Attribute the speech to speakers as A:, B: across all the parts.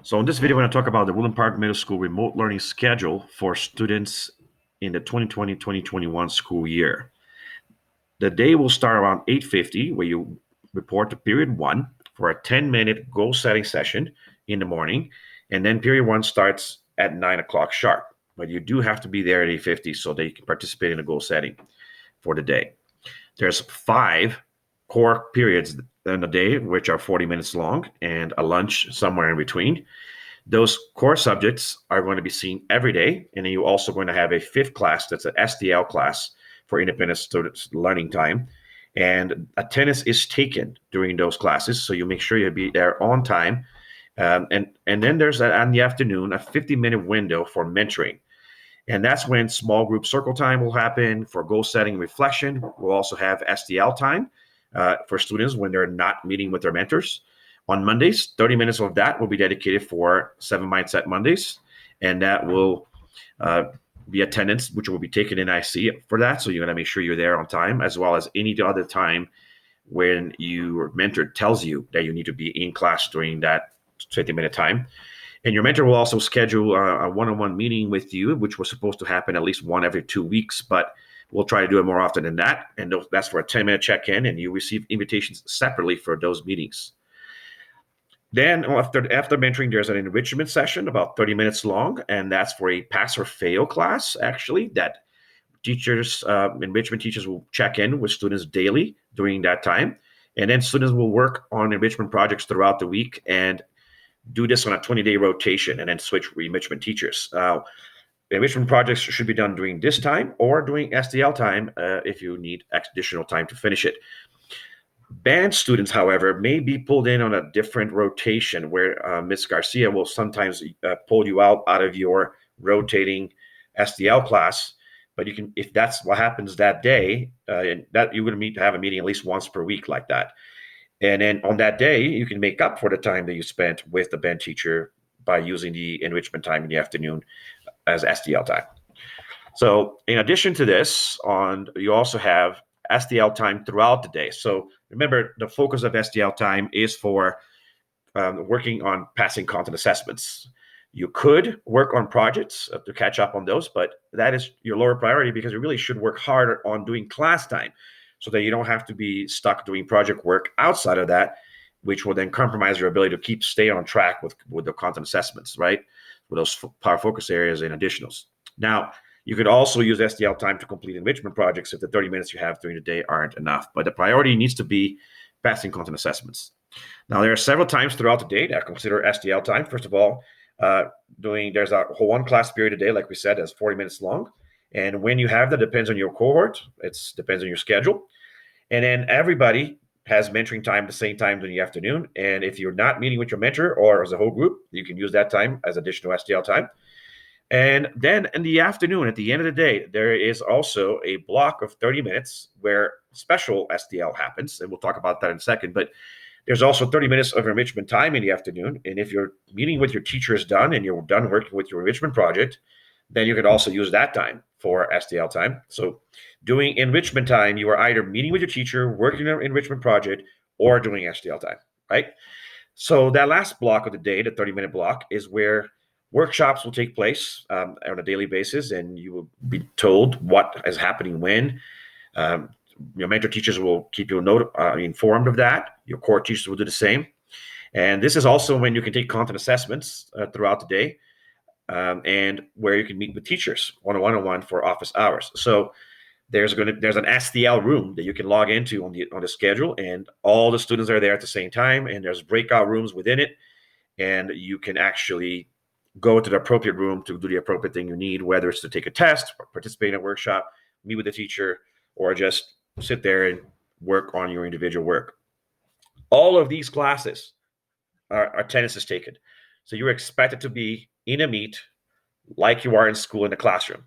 A: So in this video, I'm going to talk about the Woodland Park Middle School remote learning schedule for students in the 2020-2021 school year. The day will start around 8:50, where you report to period 1 for a 10-minute goal setting session in the morning, and then period 1 starts at 9 o'clock sharp. But you do have to be there at 8:50 so that you can participate in the goal setting for the day. There's 5 core periods in the day, which are 40 minutes long, and a lunch somewhere in between. Those core subjects are going to be seen every day, and then you're also going to have a 5th class that's an SDL class for independent students learning time, and attendance is taken during those classes, so you make sure you be there on time. And then there's in the afternoon a 50-minute window for mentoring, and that's when small group circle time will happen for goal setting and reflection. We'll also have SDL time for students when they're not meeting with their mentors. On Mondays, 30 minutes of that will be dedicated for 7 Mindset Mondays, and that will be attendance, which will be taken in IC for that. So you're going to make sure you're there on time, as well as any other time when your mentor tells you that you need to be in class during that 20-minute time. And your mentor will also schedule a one-on-one meeting with you, which was supposed to happen at least one every 2 weeks, but we'll try to do it more often than that. And that's for a 10-minute check-in, and you receive invitations separately for those meetings. Then after mentoring, there's an enrichment session about 30 minutes long, and that's for a pass or fail class, actually, that teachers, enrichment teachers will check in with students daily during that time. And then students will work on enrichment projects throughout the week and do this on a 20-day rotation and then switch enrichment teachers. Enrichment projects should be done during this time or during SDL time if you need additional time to finish it. Band students, however, may be pulled in on a different rotation where Ms. Garcia will sometimes pull you out of your rotating SDL class. But you can, if that's what happens that day, that you're going to have a meeting at least once per week like that. And then on that day, you can make up for the time that you spent with the band teacher by using the enrichment time in the afternoon as SDL time. So in addition to this, you also have SDL time throughout the day. So remember, the focus of SDL time is for working on passing content assessments. You could work on projects to catch up on those, but that is your lower priority because you really should work harder on doing class time so that you don't have to be stuck doing project work outside of that, which will then compromise your ability to stay on track with the content assessments, right? With those power focus areas and additionals. Now, you could also use SDL time to complete enrichment projects if the 30 minutes you have during the day aren't enough. But the priority needs to be passing content assessments. Now, there are several times throughout the day that I consider SDL time. First of all, there's a whole one class period a day, like we said, that's 40 minutes long. And when you have that, depends on your cohort. It depends on your schedule. And then everybody has mentoring time the same time in the afternoon. And if you're not meeting with your mentor or as a whole group, you can use that time as additional SDL time. And then in the afternoon, at the end of the day, there is also a block of 30 minutes where special SDL happens. And we'll talk about that in a second. But there's also 30 minutes of enrichment time in the afternoon. And if your meeting with your teacher is done and you're done working with your enrichment project, then you could also use that time for SDL time. So doing enrichment time, you are either meeting with your teacher, working on an enrichment project, or doing SDL time, right? So that last block of the day, the 30-minute block, is where workshops will take place on a daily basis, and you will be told what is happening when. Your mentor teachers will keep you informed of that. Your core teachers will do the same. And this is also when you can take content assessments throughout the day, and where you can meet with teachers one-on-one for office hours. So there's an SDL room that you can log into on the schedule, and all the students are there at the same time, and there's breakout rooms within it, and you can actually go to the appropriate room to do the appropriate thing you need, whether it's to take a test, or participate in a workshop, meet with the teacher, or just sit there and work on your individual work. All of these classes are attendance is taken. So you're expected to be in a meet like you are in school in the classroom.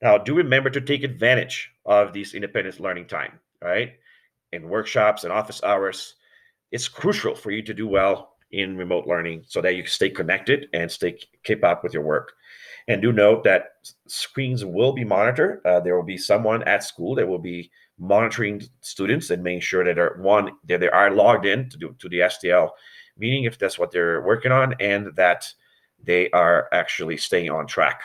A: Now, do remember to take advantage of these independent learning time, right? In workshops and office hours. It's crucial for you to do well in remote learning so that you can stay connected and keep up with your work. And do note that screens will be monitored. There will be someone at school that will be monitoring students and making sure that they are logged in to the SDL meaning if that's what they're working on and that they are actually staying on track.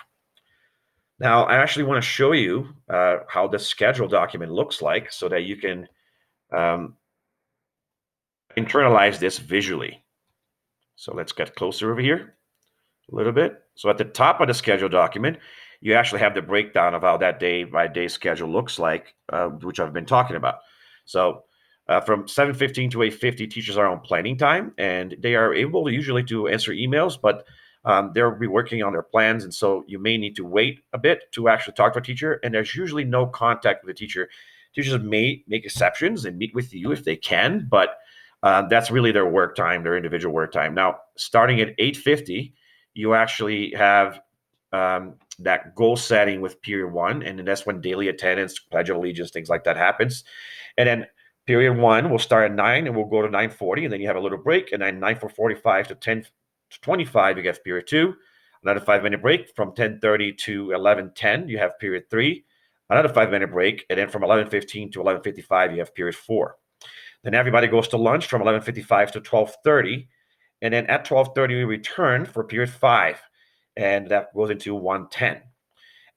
A: Now, I actually want to show you how the schedule document looks like so that you can um, internalize this visually. So let's get closer over here a little bit. So at the top of the schedule document, you actually have the breakdown of how that day by day schedule looks like, which I've been talking about. So from 7:15 to 8:50, teachers are on planning time, and they are able usually to answer emails, but they'll be working on their plans, and so you may need to wait a bit to actually talk to a teacher. And there's usually no contact with the teacher. Teachers may make exceptions and meet with you if they can, but that's really their work time, their individual work time. Now, starting at 8:50, you actually have that goal setting with period one, and then that's when daily attendance, pledge of allegiance, things like that happens. And then period one will start at 9 and we'll go to 9:40, and then you have a little break, and then 9:45 to 10:25 you get period two, another 5-minute break from 10:30 to 11:10 you have period three, another 5-minute break, and then from 11:15 to 11:55 you have period four. Then everybody goes to lunch from 11:55 to 12:30, and then at 12:30 we return for period five, and that goes into 1:10.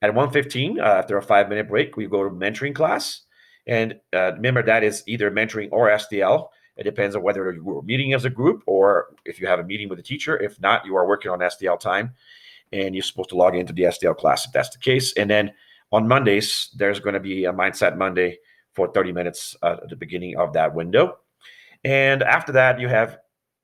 A: At 1:15, after a 5-minute break, we go to mentoring class. And remember, that is either mentoring or SDL. It depends on whether you're meeting as a group or if you have a meeting with a teacher. If not, you are working on SDL time, and you're supposed to log into the SDL class if that's the case. And then on Mondays, there's going to be a Mindset Monday for 30 minutes at the beginning of that window. And after that, you have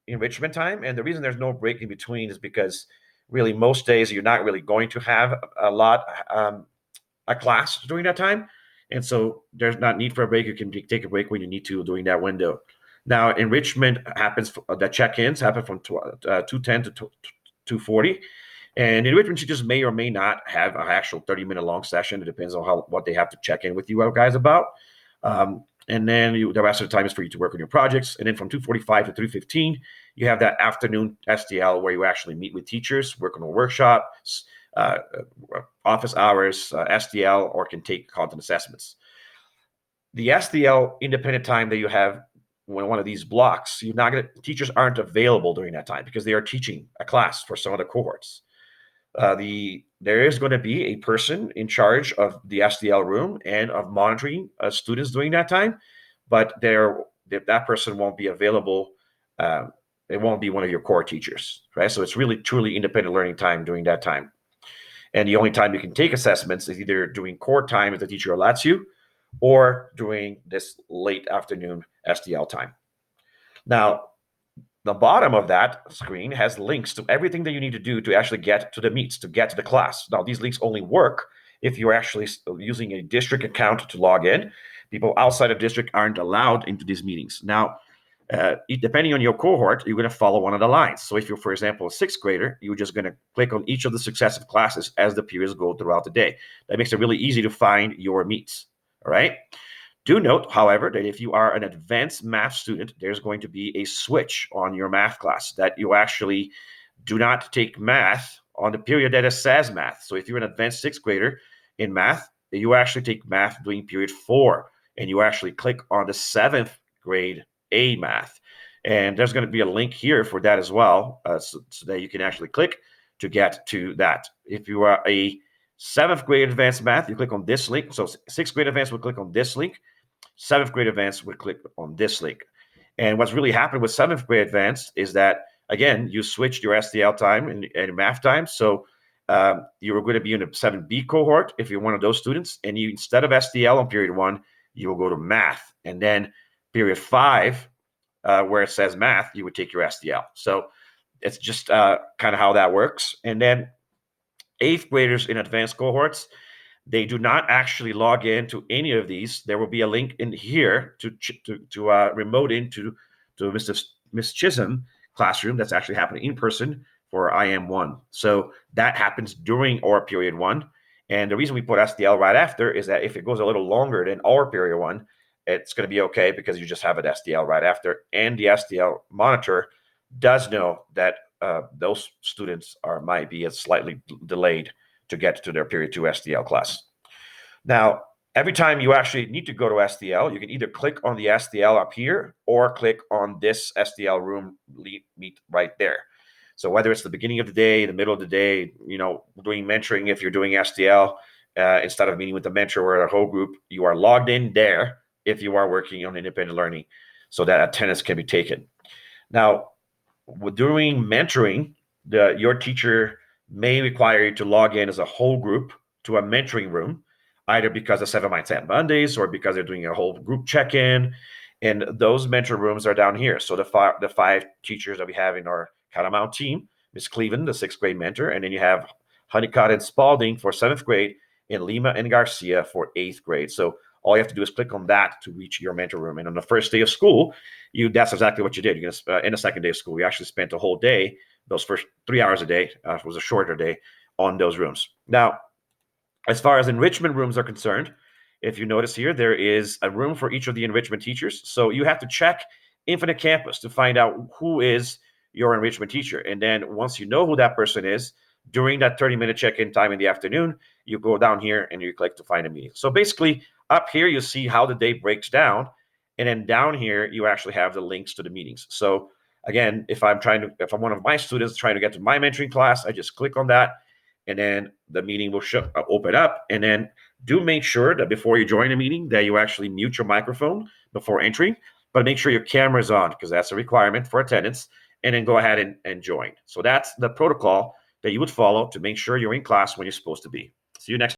A: enrichment time. And the reason there's no break in between is because really most days you're not really going to have a class during that time. And so there's not need for a break. You can take a break when you need to during that window. Now, enrichment happens, the check-ins happen from 2:10 to 2:40. And enrichment teachers may or may not have an actual 30-minute long session. It depends on what they have to check in with you guys about. And then the rest of the time is for you to work on your projects. And then from 2:45 to 3:15, you have that afternoon SDL where you actually meet with teachers, work on a workshop, office hours, SDL, or can take content assessments. The SDL independent time that you have when one of these blocks, teachers aren't available during that time because they are teaching a class for some of the cohorts. There is going to be a person in charge of the SDL room and of monitoring students during that time, but that person won't be available. It won't be one of your core teachers, right? So it's really truly independent learning time during that time. And the only time you can take assessments is either doing core time if the teacher allows you, or during this late afternoon SDL time. Now, the bottom of that screen has links to everything that you need to do to actually get to the meets, to get to the class. Now, these links only work if you're actually using a district account to log in. People outside of district aren't allowed into these meetings. Now, depending on your cohort, you're going to follow one of the lines. So if you're, for example, a sixth grader, you're just going to click on each of the successive classes as the periods go throughout the day. That makes it really easy to find your meets, all right? Do note, however, that if you are an advanced math student, there's going to be a switch on your math class that you actually do not take math on the period that it says math. So if you're an advanced sixth grader in math, you actually take math during period four, and you actually click on the seventh grade A math. And there's going to be a link here for that as well, so that you can actually click to get to that. If you are a seventh grade advanced math, you click on this link. So sixth grade advanced will click on this link. Seventh grade advanced would click on this link. And what's really happened with seventh grade advanced is that, again, you switched your SDL time and math time. So you were going to be in a 7B cohort if you're one of those students. And you, instead of SDL on period one, you will go to math. And then period five, where it says math, you would take your SDL. So it's just kind of how that works. And then eighth graders in advanced cohorts, they do not actually log into any of these. There will be a link in here to remote into Miss Chisholm classroom that's actually happening in person for IM1. So that happens during our period one. And the reason we put SDL right after is that if it goes a little longer than our period one, it's going to be okay because you just have an SDL right after. And the SDL monitor does know that those students might be slightly delayed to get to their period two SDL class. Now, Every time you actually need to go to SDL, you can either click on the SDL up here or click on this SDL room meet right there. So whether it's the beginning of the day, the middle of the day, doing mentoring, if you're doing SDL, instead of meeting with the mentor or a whole group, you are logged in there if you are working on independent learning so that attendance can be taken. Now, with doing mentoring, your teacher may require you to log in as a whole group to a mentoring room, either because of 7 Mindset Mondays or because they're doing a whole group check-in. And those mentor rooms are down here. So the five teachers that we have in our Catamount team, Miss Cleveland, the 6th grade mentor, and then you have Honeycutt and Spalding for 7th grade, and Lima and Garcia for 8th grade. So all you have to do is click on that to reach your mentor room. And on the first day of school, that's exactly what you did. You're gonna in the second day of school, you actually spent a whole day, those first 3 hours a day, it was a shorter day, on those rooms. Now, as far as enrichment rooms are concerned, if you notice here, there is a room for each of the enrichment teachers. So you have to check Infinite Campus to find out who is your enrichment teacher. And then once you know who that person is, during that 30-minute check-in time in the afternoon, you go down here and you click to find a meeting. So basically, up here, you see how the day breaks down. And then down here, you actually have the links to the meetings. So again, if I'm one of my students trying to get to my mentoring class, I just click on that, and then the meeting will open up. And then do make sure that before you join a meeting that you actually mute your microphone before entering, but make sure your camera is on because that's a requirement for attendance, and then go ahead and join. So that's the protocol that you would follow to make sure you're in class when you're supposed to be. See you next